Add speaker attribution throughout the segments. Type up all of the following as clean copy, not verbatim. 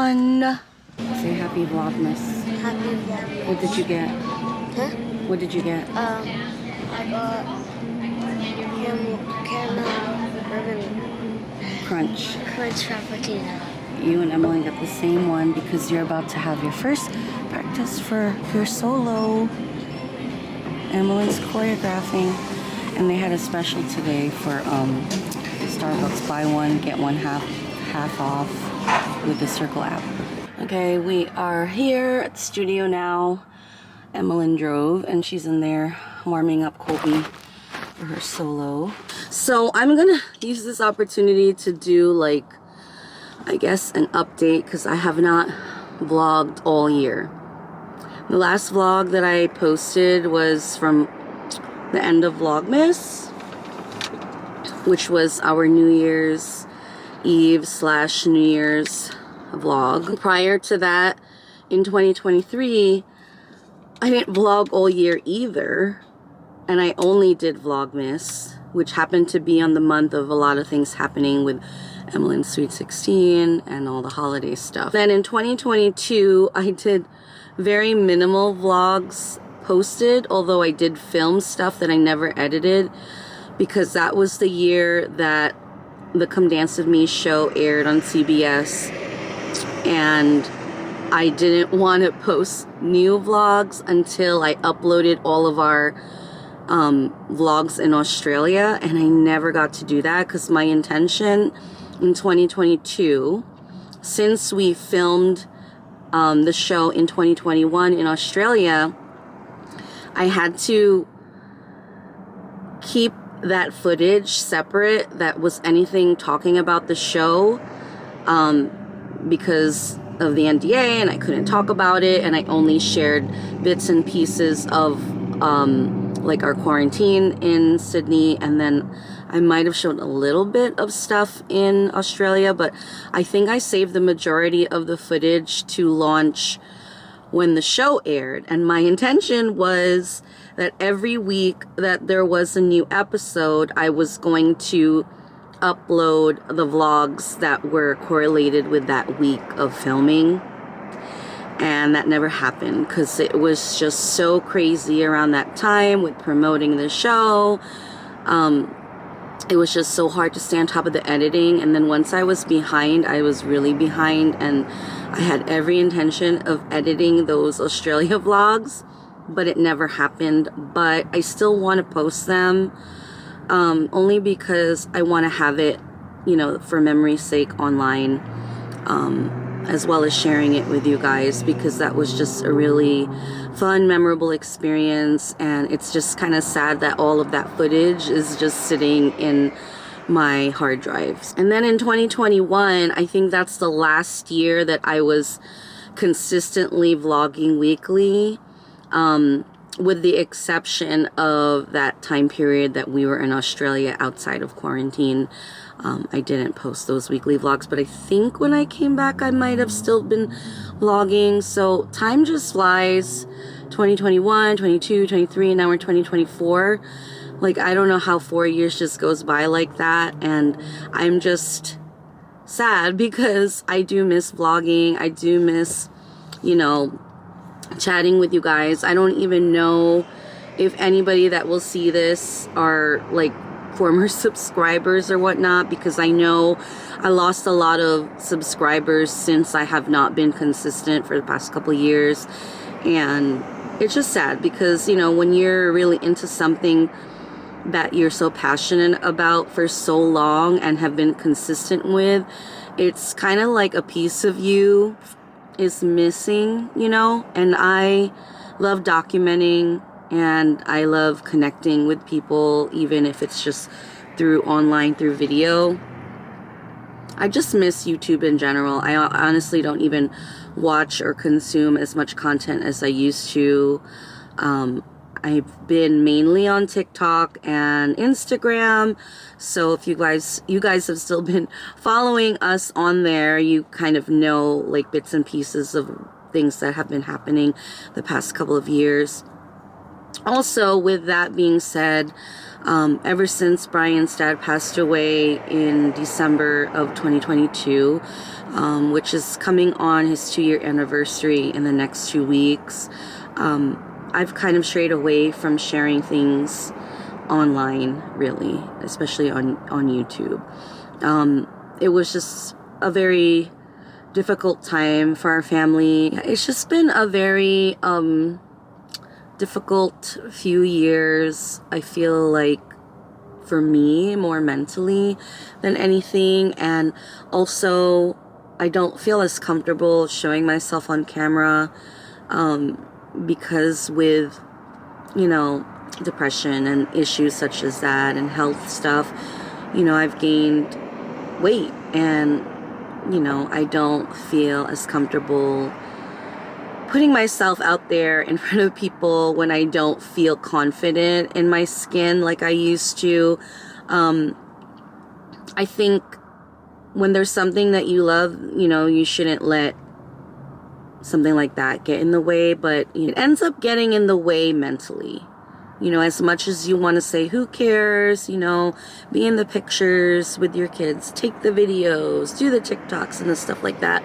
Speaker 1: everyone. Say happy Vlogmas.
Speaker 2: Happy Vlogmas.
Speaker 1: What did you get?
Speaker 2: Huh?
Speaker 1: What did you get?
Speaker 2: I got caramel bourbon
Speaker 1: Crunch.
Speaker 2: frappuccino.
Speaker 1: You and Emily got the same one because you're about to have your first practice for your solo. Emily's choreographing, and they had a special today for Starbucks, buy one get one half off with the Circle app. Okay, we are here at the studio now. Emily drove and she's in there warming up Colby for her solo. So I'm gonna use this opportunity to do, like, I guess an update, because I have not vlogged all year. The last vlog that I posted was from the end of Vlogmas, which was our New Year's Eve / New Year's vlog. Prior to that, in 2023, I didn't vlog all year either, and I only did Vlogmas, which happened to be on the month of a lot of things happening with Emily's Sweet 16 and all the holiday stuff. Then in 2022, I did very minimal vlogs posted, although I did film stuff that I never edited, because that was the year that the Come Dance With Me show aired on CBS, and I didn't want to post new vlogs until I uploaded all of our vlogs in Australia, and I never got to do that because my intention in 2022, since we filmed the show in 2021 in Australia, I had to keep that footage separate that was anything talking about the show, because of the NDA, and I couldn't talk about it, and I only shared bits and pieces of like our quarantine in Sydney, and then I might have shown a little bit of stuff in Australia, but I think I saved the majority of the footage to launch when the show aired. And my intention was that every week that there was a new episode, I was going to upload the vlogs that were correlated with that week of filming. And that never happened because it was just so crazy around that time with promoting the show. It was just so hard to stay on top of the editing, and then once I was behind, I was really behind, and I had every intention of editing those Australia vlogs, but it never happened. But I still want to post them, only because I want to have it, you know, for memory's sake online, as well as sharing it with you guys, because that was just a really fun, memorable experience. And it's just kind of sad that all of that footage is just sitting in my hard drives. And then in 2021, I think that's the last year that I was consistently vlogging weekly, with the exception of that time period that we were in Australia outside of quarantine. I didn't post those weekly vlogs, but I think when I came back, I might have still been vlogging. So time just flies. 2021, 22, 23, now we're in 2024. Like, I don't know how 4 years just goes by like that. And I'm just sad because I do miss vlogging. I do miss, you know, chatting with you guys. I don't even know if anybody that will see this are like former subscribers or whatnot, because I know I lost a lot of subscribers since I have not been consistent for the past couple of years. And it's just sad because, you know, when you're really into something that you're so passionate about for so long and have been consistent with, it's kind of like a piece of you is missing, you know. And I love documenting, and I love connecting with people, even if it's just through online, through video. I just miss YouTube in general. I honestly don't even watch or consume as much content as I used to. I've been mainly on TikTok and Instagram. So if you guys have still been following us on there, you kind of know like bits and pieces of things that have been happening the past couple of years. Also, with that being said, ever since Brian's dad passed away in December of 2022, which is coming on his 2-year anniversary in the next 2 weeks, I've kind of strayed away from sharing things online, really, especially on YouTube. It was just a very difficult time for our family. It's just been a very difficult few years, I feel like, for me, more mentally than anything. And also, I don't feel as comfortable showing myself on camera because with, you know, depression and issues such as that and health stuff, you know, I've gained weight, and, you know, I don't feel as comfortable putting myself out there in front of people when I don't feel confident in my skin like I used to. I think when there's something that you love, you know, you shouldn't let something like that get in the way, but it ends up getting in the way mentally. You know, as much as you want to say, who cares, you know, be in the pictures with your kids, take the videos, do the TikToks and the stuff like that.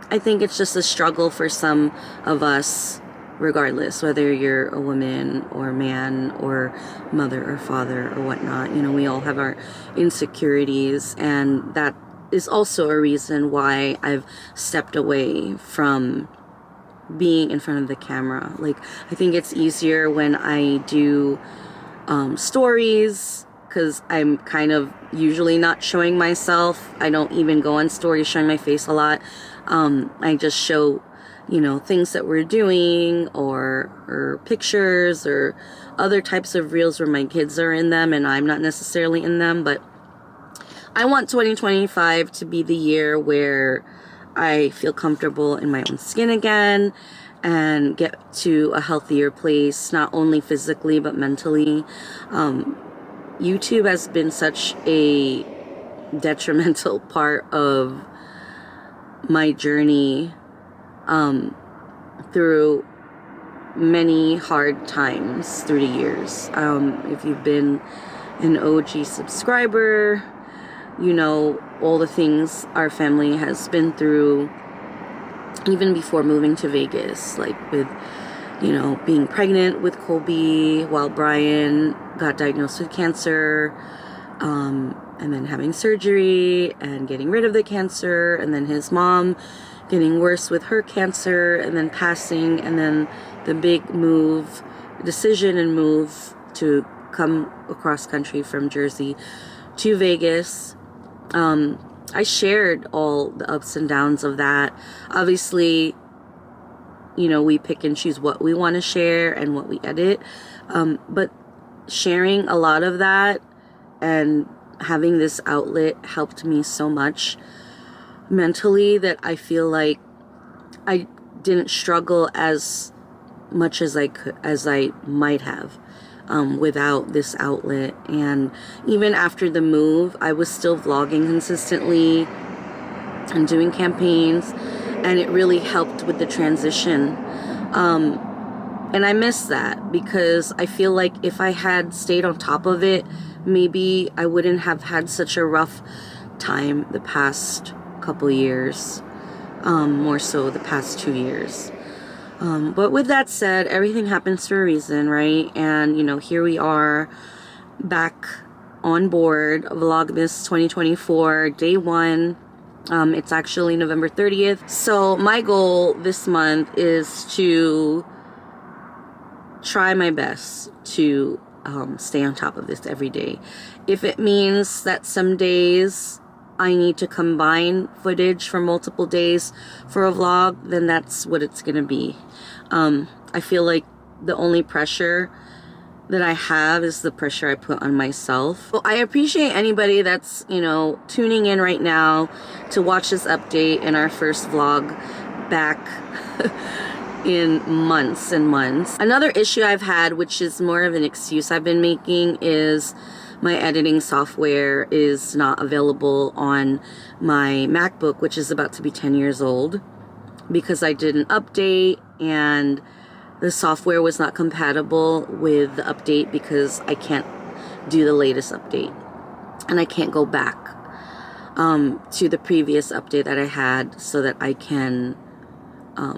Speaker 1: I think it's just a struggle for some of us, regardless, whether you're a woman or a man or mother or father or whatnot. You know, we all have our insecurities, and that is also a reason why I've stepped away from being in front of the camera. Like, I think it's easier when I do stories, because I'm kind of usually not showing myself. I don't even go on stories showing my face a lot. I just show, you know, things that we're doing, or pictures, or other types of reels where my kids are in them and I'm not necessarily in them. But I want 2025 to be the year where I feel comfortable in my own skin again and get to a healthier place, not only physically but mentally. YouTube has been such a detrimental part of my journey through many hard times through the years. If you've been an OG subscriber, you know all the things our family has been through, even before moving to Vegas, like with, you know, being pregnant with Colby while Brian got diagnosed with cancer, and then having surgery and getting rid of the cancer, and then his mom getting worse with her cancer and then passing, and then the big decision and move to come across country from Jersey to Vegas. I shared all the ups and downs of that. Obviously, you know, we pick and choose what we want to share and what we edit, but sharing a lot of that and having this outlet helped me so much mentally that I feel like I didn't struggle as much as I might have without this outlet. And even after the move, I was still vlogging consistently and doing campaigns, and it really helped with the transition. And I miss that, because I feel like if I had stayed on top of it, maybe I wouldn't have had such a rough time the past couple years, more so the past 2 years. But with that said, everything happens for a reason, right? And, you know, here we are back on board, Vlogmas 2024, day 1. It's actually November 30th. So my goal this month is to try my best to stay on top of this every day. If it means that some days I need to combine footage from multiple days for a vlog, then that's what it's gonna be. I feel like the only pressure that I have is the pressure I put on myself. Well, I appreciate anybody that's, you know, tuning in right now to watch this update in our first vlog back in months and months. Another issue I've had, which is more of an excuse I've been making, is my editing software is not available on my MacBook, which is about to be 10 years old, because I did an update and the software was not compatible with the update because I can't do the latest update. And I can't go back to the previous update that I had so that I can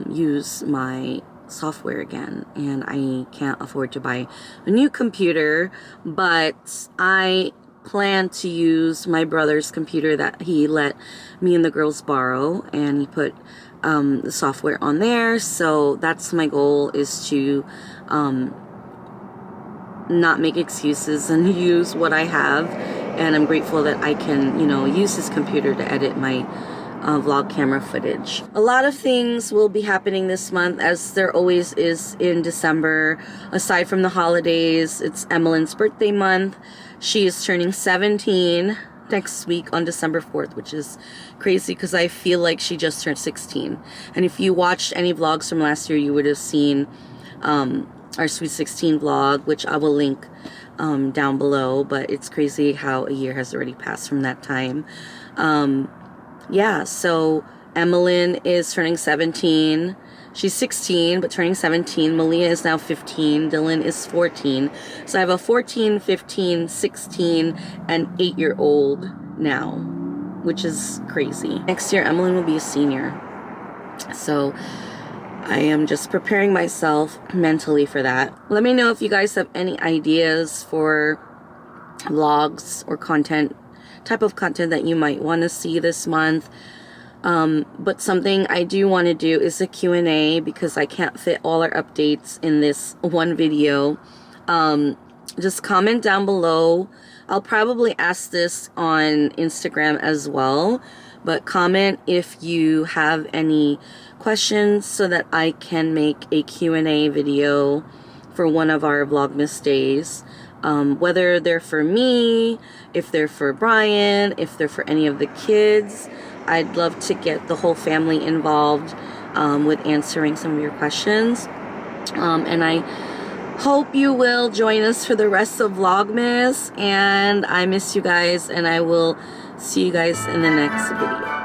Speaker 1: use my software again. And I can't afford to buy a new computer, but I plan to use my brother's computer that he let me and the girls borrow, and he put the software on there. So that's my goal, is to not make excuses and use what I have. And I'm grateful that I can, you know, use his computer to edit my vlog camera footage. A lot of things will be happening this month, as there always is in December. Aside from the holidays, it's Emmeline's birthday month. She is turning 17 next week on December 4th, which is crazy because I feel like she just turned 16. And if you watched any vlogs from last year, you would have seen our Sweet 16 vlog, which I will link down below. But it's crazy how a year has already passed from that time. Yeah, so Emmeline is turning 17. She's 16, but turning 17. Malia is now 15. Dylan is 14. So I have a 14, 15, 16, and 8-year-old now, which is crazy. Next year, Emmeline will be a senior. So I am just preparing myself mentally for that. Let me know if you guys have any ideas for vlogs or type of content that you might want to see this month. But something I do want to do is a Q&A, because I can't fit all our updates in this one video. Just comment down below. I'll probably ask this on Instagram as well, but comment if you have any questions so that I can make a Q&A video for one of our Vlogmas days. Whether they're for me, if they're for Brian, if they're for any of the kids. I'd love to get the whole family involved with answering some of your questions. And I hope you will join us for the rest of Vlogmas. And I miss you guys, and I will see you guys in the next video.